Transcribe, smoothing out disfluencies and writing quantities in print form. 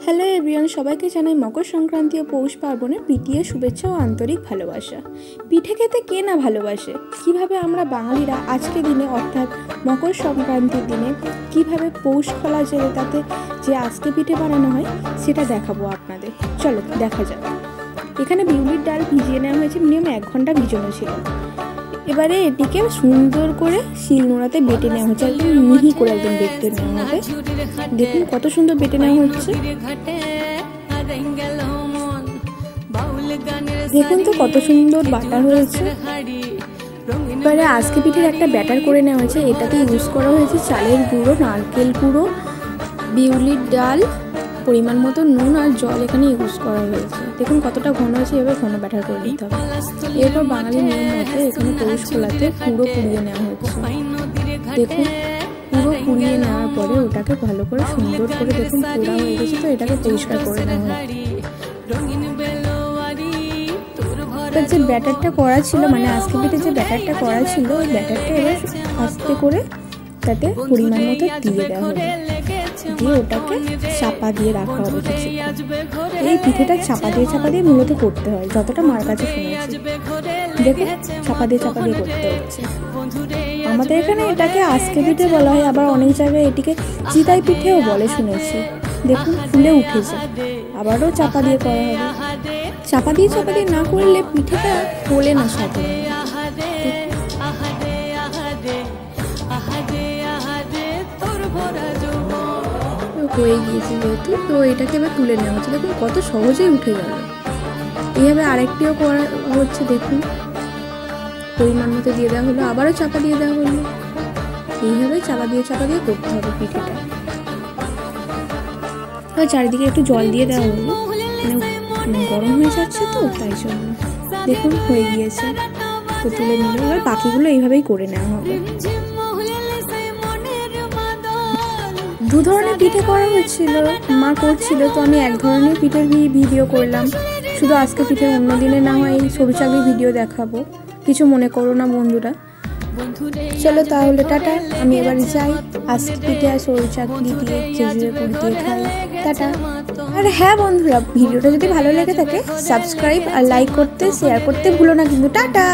Hello everyone, সবাইকে জানাই মকর সংক্রান্তি ও পৌষ পার্বণের প্রীতি ও শুভেচ্ছা ও আন্তরিক ভালোবাসা। পিঠে খেতে কে না ভালোবাসে। কিভাবে আমরা বাঙালিরা আজকের দিনে অর্থাৎ মকর সংক্রান্তির দিনে কিভাবে পৌষ খোলা জেলে তাতে যে আজকে পিঠে বানানো হয় সেটা দেখাবো আপনাদের। চলো দেখা যাক। এখানে বিউলির ডাল ভিজিয়ে নেওয়া হয়েছে, মিনিমাম 1 ঘন্টা ভিজানো ছিল। এবারে এটিকে সুন্দর করে শিলনোড়াতে বেটে নেওয়া হচ্ছে, একদম মিহি করে একদম বেটে নেওয়া হবে। দেখুন কত সুন্দর বেটে নেওয়া হচ্ছে, দেখুন তো কত সুন্দর বাটা হয়েছে। এবারে আজকে পিঠের একটা ব্যাটার করে নেওয়া হয়েছে, এটাতে ইউজ করা হয়েছে চালের গুঁড়ো, নারকেল গুঁড়ো, বিউলির ডাল, পরিমাণ মতো নুন আর জল এখানে ইউজ করা হয়েছে। দেখুন কতটা ঘন হয়েছে, এবার ঘন ব্যাটার করে নিতে হবে। এরপর বাঙালি নিয়ম মতে এখানে পৌষ খোলাতে পুরো পুড়িয়ে নেওয়া হচ্ছে। দেখুন পুরো পুড়িয়ে নেওয়ার পরে ওটাকে ভালো করে সুন্দর করে, দেখুন পোড়া হয়ে গেছে, তো এটাকে পরিষ্কার করে নেওয়া হচ্ছে। এবার যে ব্যাটারটা করা ছিল, মানে আজকে পিঠে যে ব্যাটারটা করা ছিল, ওই ব্যাটারটা এবার আস্তে করে তাতে পরিমাণ মতো দিয়ে দেওয়া হবে, দিয়ে ওটাকে চাপা দিয়ে রাখা হবে কিছুক্ষণ। এই পিঠেটা চাপা দিয়ে মূলত করতে হয়, যতটা মার কাছে শুনেছি। দেখুন চাপা দিয়ে করতে হচ্ছে। আমাদের এখানে এটাকে আজকে পিঠে বলা হয়, আবার অনেক জায়গায় এটিকে চিতাই পিঠেও বলে শুনেছি। দেখুন ফুলে উঠেছে, আবারও চাপা দিয়ে করা হবে। চাপা দিয়ে না করলে পিঠেটা ফোলে না সাথে। হয়ে গিয়েছে যেহেতু, তো এটাকে এবার তুলে নেওয়া হচ্ছে। দেখুন কত সহজেই উঠে গেল। এইভাবে আরেকটিও করা হচ্ছে, দেখুন পরিমাণ মতো দিয়ে দেওয়া হলো, আবারও চাপা দিয়ে দেওয়া হলো। এইভাবে চাপা দিয়ে করতে হবে পিঠেটা। চারিদিকে একটু জল দিয়ে দেওয়া হলো, মানে গরম হয়ে যাচ্ছে তো তাই জন্য। দেখুন হয়ে গিয়েছে, তো তুলে নিলে এবার বাকিগুলো এইভাবেই করে নেওয়া হবে। 2 ধরনের পিঠে করা হচ্ছিল, মা করছিল, তো আমি 1 ধরনের পিঠের ভিডিও করলাম। শুধু আজকে পিঠে, অন্য দিনে না হয় সরু চাকরির ভিডিও দেখাবো, কিছু মনে করো না বন্ধুরা। চলো তাহলে টাটা, আমি এবার যাই। আজকে পিঠে আর সরু চাকরি দিয়ে খেজুরের গুড় দিয়ে খাই। টাটা। আর হ্যাঁ বন্ধুরা, ভিডিওটা যদি ভালো লেগে থাকে সাবস্ক্রাইব আর লাইক করতে, শেয়ার করতে ভুলো না কিন্তু। টাটা।